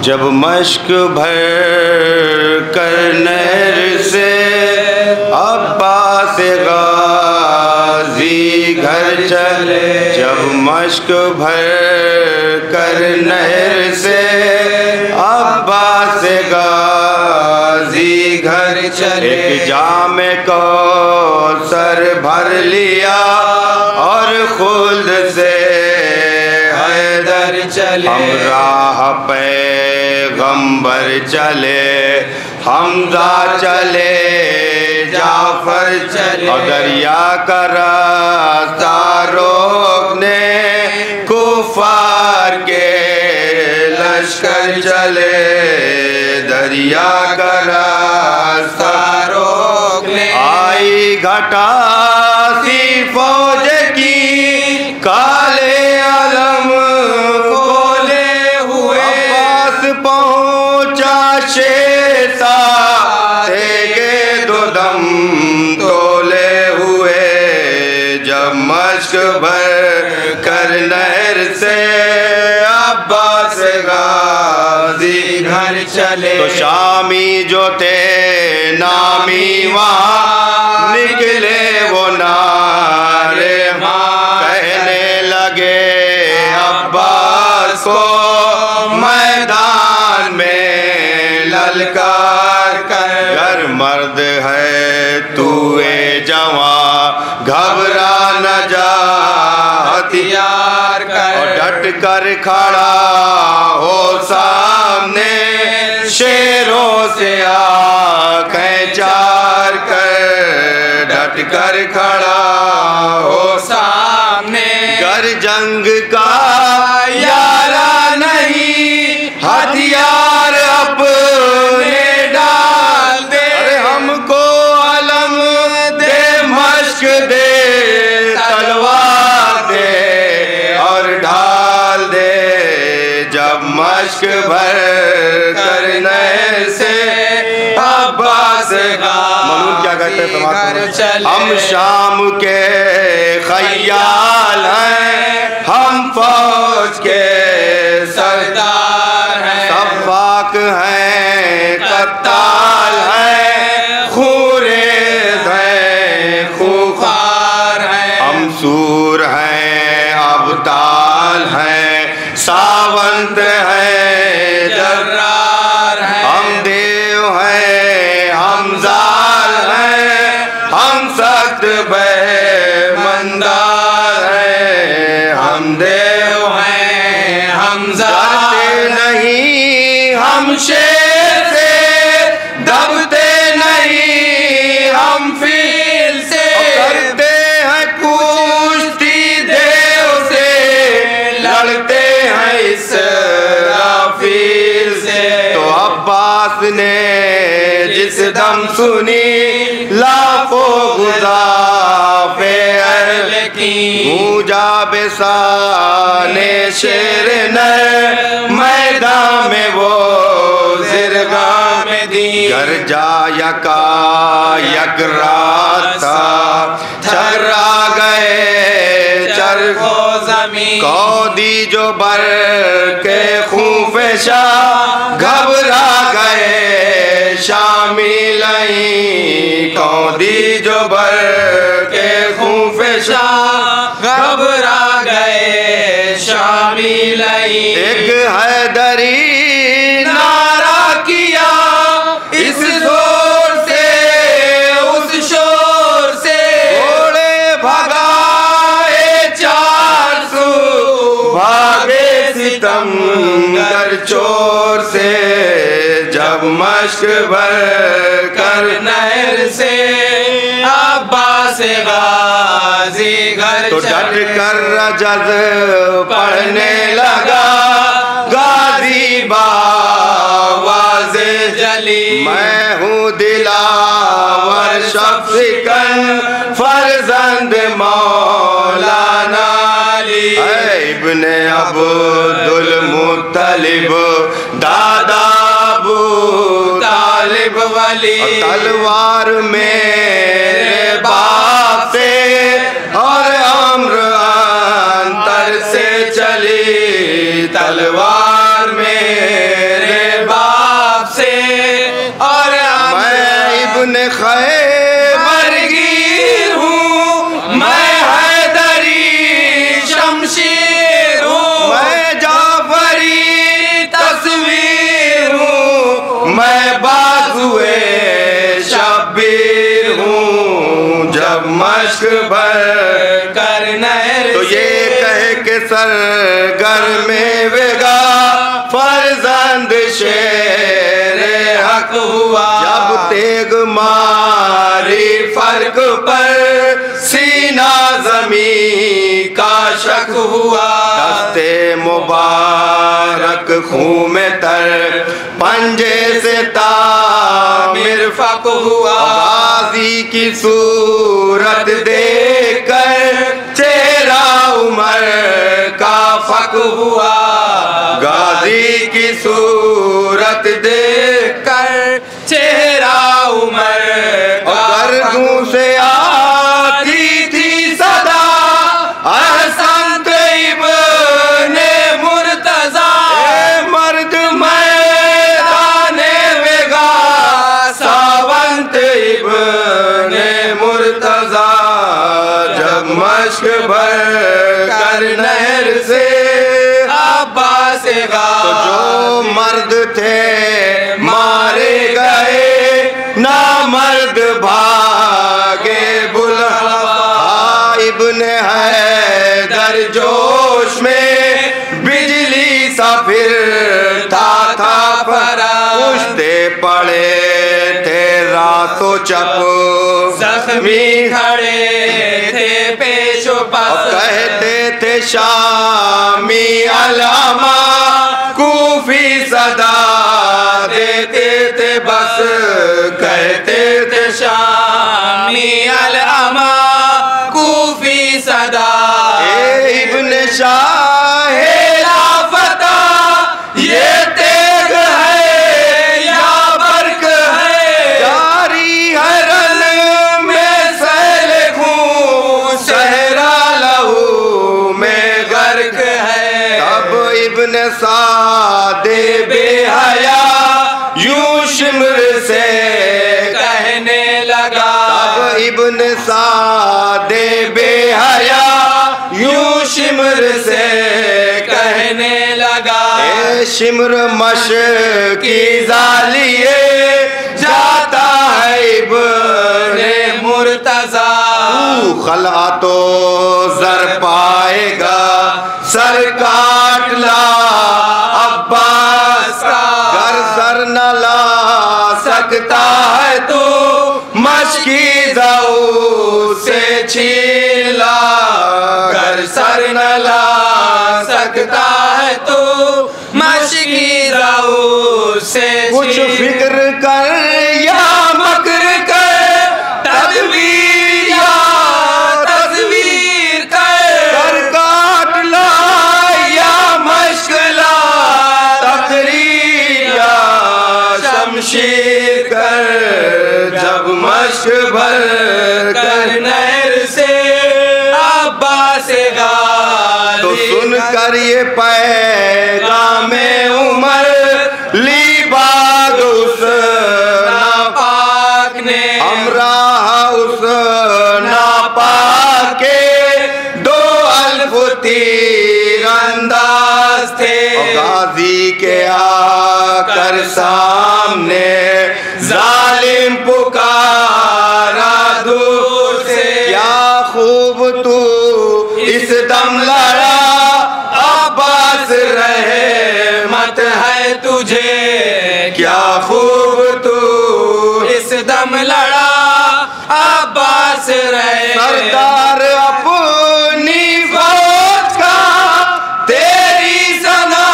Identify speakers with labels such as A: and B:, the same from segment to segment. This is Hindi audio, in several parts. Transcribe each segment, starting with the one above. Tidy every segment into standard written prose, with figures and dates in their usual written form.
A: जब मश्क भर कर नहर से अब्बास गाजी घर चले, जब मश्क भर कर नहर से अब्बास गाजी घर चले। एक जामे कौसर भर लिया और खुल्द से हैदर चले। हम राह पैगंबर चले, हमजा चले, जाफर चले। और दरिया का रास्ता रोकने कुफार के लश्कर चले, दरिया का रास्ता रोकने। आई घटा सी फौज की काले अलम खोले हुए, पास पहुंचा शेषा के दो दम तोले हुए। जब मश्क भर कर नहर से अब्बास गाजी घर चले, तो शामी जो थे नामी वहाँ निकले वो नारे कहने लगे अब्बास को मैदान में ललकार कर। गर मर्द है तू ए जवां घबरा न जा हथियार कर, और डट कर खड़ा हो सामने शेरों से आंखें चार कर, डट कर खड़ा हो सामने। गर जंग का यारा नहीं हथियार अपने डाल दे, अरे हमको अलम दे मश्क दे तलवार दे और ढाल दे। जब मश्क भर कर नहर से अब्बास मलून क्या कहते हैं, हम शाम के खयाल हैं, हम फौज के सरदार हैं, सफाक हैं, कत्ताल हैं, खूरेज हैं, खूंखार हैं। हम सूर हैं, अबताल हैं, सावंत हैं, जर्रार हैं। हम देव हैं, हम जाल हैं, हम सख्त बेमंदार हैं। हम देव हैं, हम जाल नहीं, हम शेर से दबते नहीं, हम फील से करते हैं कुश्ती, देव से लड़ते हैं इसराफील से। तो अब्बास ने जिस दम सुनी लाखों गुज़ाफ़े अहल की, गूंजा बेसाने शेर नर मैदान में वो जिरगा में दी। घर जा यका यक रास्ता चर्रा गए चरखो जमीन, कौदी जो बर के खूफे शाह घबरा गए शामिल कौदी जो बर के खूफे शाह घबरा गए शामिल। एक हैदरी नारा किया इस जोर से उस शोर से, घोड़े भगाए 400 भागे सितमगर चोर से। जब मश्क भर कर नहर से अब्बास गाजी घर तो डट कर रजज़ पढ़ने लगा गाजी बावाज़े जली। मैं हूँ दिलावर शफ़िकन फर्जंद मौलाना अली, इब्ने अब्दुल मुत्तलिब दादा अबू तालिब वली। तलवार मेरे बाप से और अम्र अंतर से चली, तलवार मेरे खैबर गिर हूँ, मैं हैदरी शमशीर हूँ, मैं जाफरी तस्वीर हूँ, मैं बाजुए शब्बीर हूँ। जब मश्क भर कर नहर तो ये कह के सरगर में वेगा फर्जंद शेरे हक हुआ। जब तेग मारी फर्क पर सीना जमी का शक हुआ। दस्ते मुबारक खून में तर पंजे से तामिर फक हुआ। गाजी की सूरत देखकर चेहरा उमर का फक हुआ। गाजी की सूरत देखकर चेहरा उमर का गर्दों से आती थी सदा अहसन इब्ने मुर्तजा। मर्द मैदाने वेगा सावंत इब्ने मुर्तजा। जब मश्क भर कर नहर से अब्बास तो जो मर्द थे मारे गए, ना मर्द भागे बुलहवा। इब्ने हैदर जोश में बिजली सा फिरता था फरा। पूछते पड़े थे रातों चप, जख्मी खड़े थे पेशो पस। कहते थे शामी अलामा, कूफी सदा देते थे बस। कहते थे शामी अलामा, कूफी सदा। इब्ने शाह लाफता ये तेग है या बर्क है। जारी है रन में सैल खून, सहरा लहू में गर्क है। तब इब्ने सादे बेहया यूं शिमर से कहने लगा। तब इब्ने सादे बेहया यूं शिमर से कहने लगा। ए शिमर मश की जालिए जाता है इब्ने मुर्तजा। खला तो जर पाएगा सर काट ला अब्बास का। घर सर न ला सकता है तो मशकी जाऊ से छीन ला। घर सर न ला सकता है तो मशकी जाऊ से कुछ फिक्र कर या मकर कर, तदबीर या तस्वीर कर। सर काट ला या मशकला, तकरीर या शमशीर कर। जब मश्क भर कर नहर से अब्बास गाजी तो सुन कर ये पैगाम उमर ली बाग उस नापाक ने। हमरा उस नापाक के 2 अल्फ तीर अंदाज थे। गाजी के आकर सामने जालिम पुकारा दूर से। क्या खूब तू इस दम लड़ा अब्बास रहे मत है तुझे। क्या खूब तू इस दम लड़ा अब्बास रहे। सरदार अपनी फौज का तेरी सना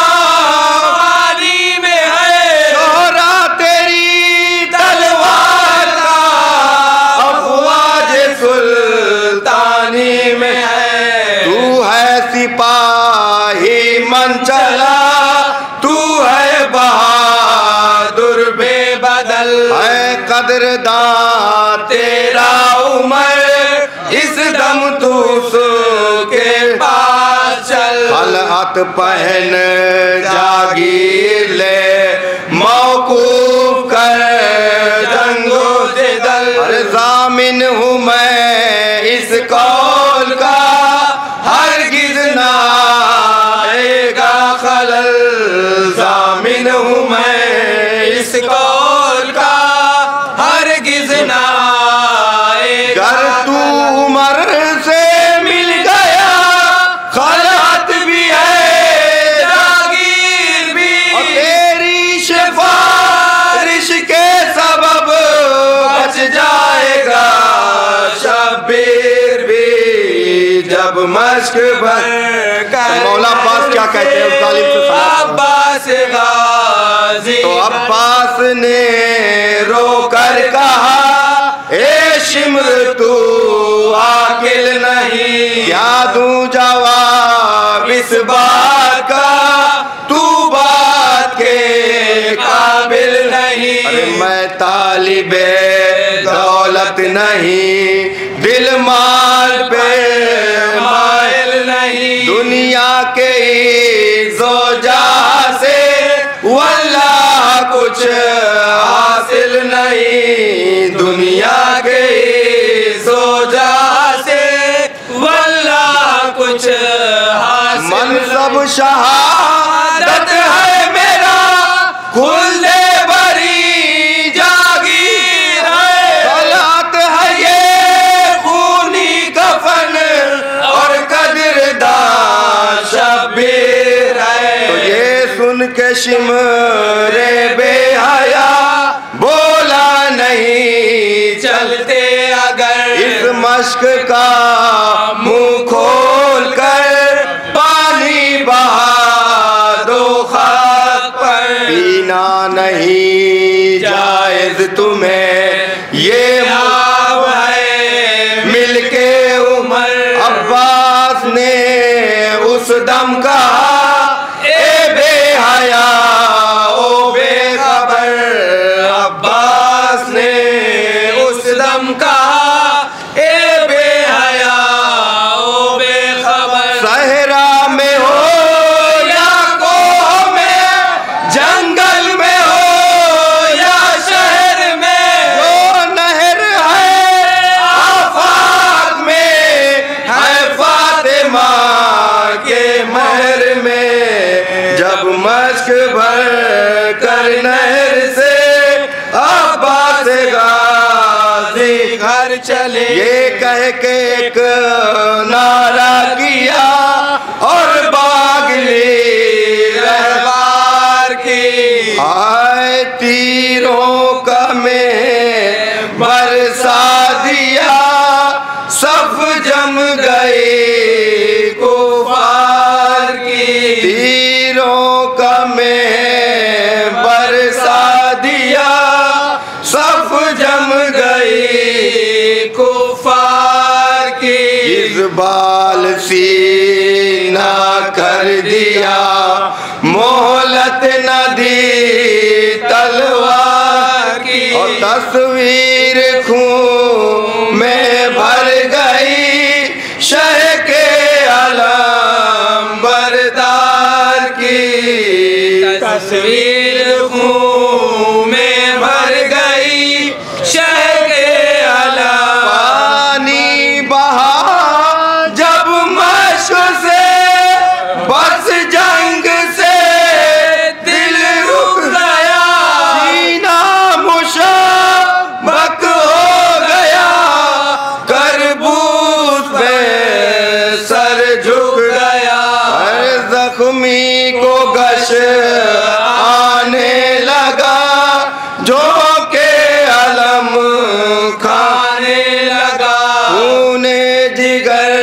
A: वाली में है। शोहरा तेरी तलवार का अफवाज सुल्तानी में है। तू है सिपाही मन चला, तू है बहादुर बेबदल। है कदरदान तेरा उमर, इस दम तू के पास चल। खलअत पहन जागीर ले, मौकूफ कर जंगो जिदल। हूँ मैं इस कौल का हरगिज़ ना आएगा। गर तू उमर से मिल गया खलअत भी है जागीर भी, और तेरी सिफारिश के सबब बच जाएगा शब्बीर भी। जब मश्क भर कर मौला अब्बास क्या कहते हैं उस तालीम से अब्बास गाजी, तो अब्बास ने रोकर कहा ए शिमर तू आकिल नहीं, क्या दूं जवाब इस बात का तू बात के काबिल नहीं। अरे मैं तालिबे दौलत नहीं, दिल माल पे माइल नहीं, दुनिया के जोजा से वल्लाह कुछ हासिल नहीं, दुनिया के जोजा से वल्लाह कुछ हासिल। मनसब शहादत है मेरा खुल दे बरी जागीर है, सलात है ये खूनी कफन और कदरदान शब्बीर है। तो ये सुन के शिमरे बेहया बोला नहीं चलते अगर इस मश्क का मुंह खोल कर पानी बहा दो खाक पर। पीना नहीं जायज तुम्हें ये माव है मिलके उमर। अब्बास ने उस दम कहा ए बेहया ओ बेखबर। अब्बास ने उस दम कहा ए बेहया ओ बेखबर। सहरा में हो या कोह में, जंगल में हो या शहर में, जो नहर है आफाक में है फातिमा के महर में। जब मश्क भर कर नहर से अब्बास गाजी घर चले, ये कह के एक नारा किया और बागली रहवार की। आए तीरों का में बरसा दिया, सफ जम गई कुफार की। तीरों का में बरसा दिया, सफ जम गई कुफार की। इज़बाल सीना कर दिया, मोहलत न दी तलवार की। और तस्वीर खून में भर गई शह के अलम बरदार की। तस्वीर खून में भर गई शह के अलम। पानी बहा जब मश्क से बस जंग से दिल रुक गया, सीना मुशब्बक हो गया, करबूस पे सर झुक गया। हर जख्मी को गश आने लगा, जो के अलम खाने लगा, खूने जिगर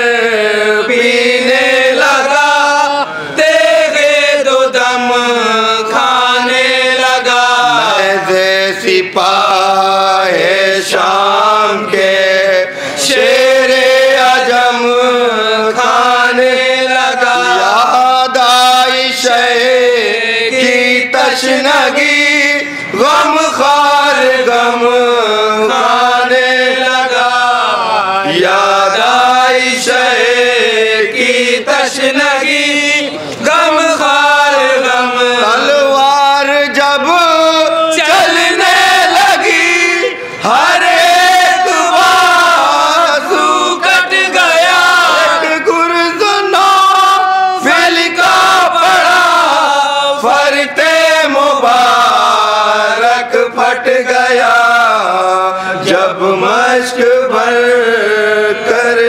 A: पीने लगा, तेरे दो दम खाने लगा। सिपाही शाम के शेरे अजम खाने लगा। याद आई शय की तशनगी, गम खार गम खाने लगा। याद आई शय की तशनगी, गम खार गम। तलवार जब चलने लगी, हर एक बाजू कट गया। एक गुर्ज़ नौ फिल का पड़ा, फरते मुबारक मश्क भर कर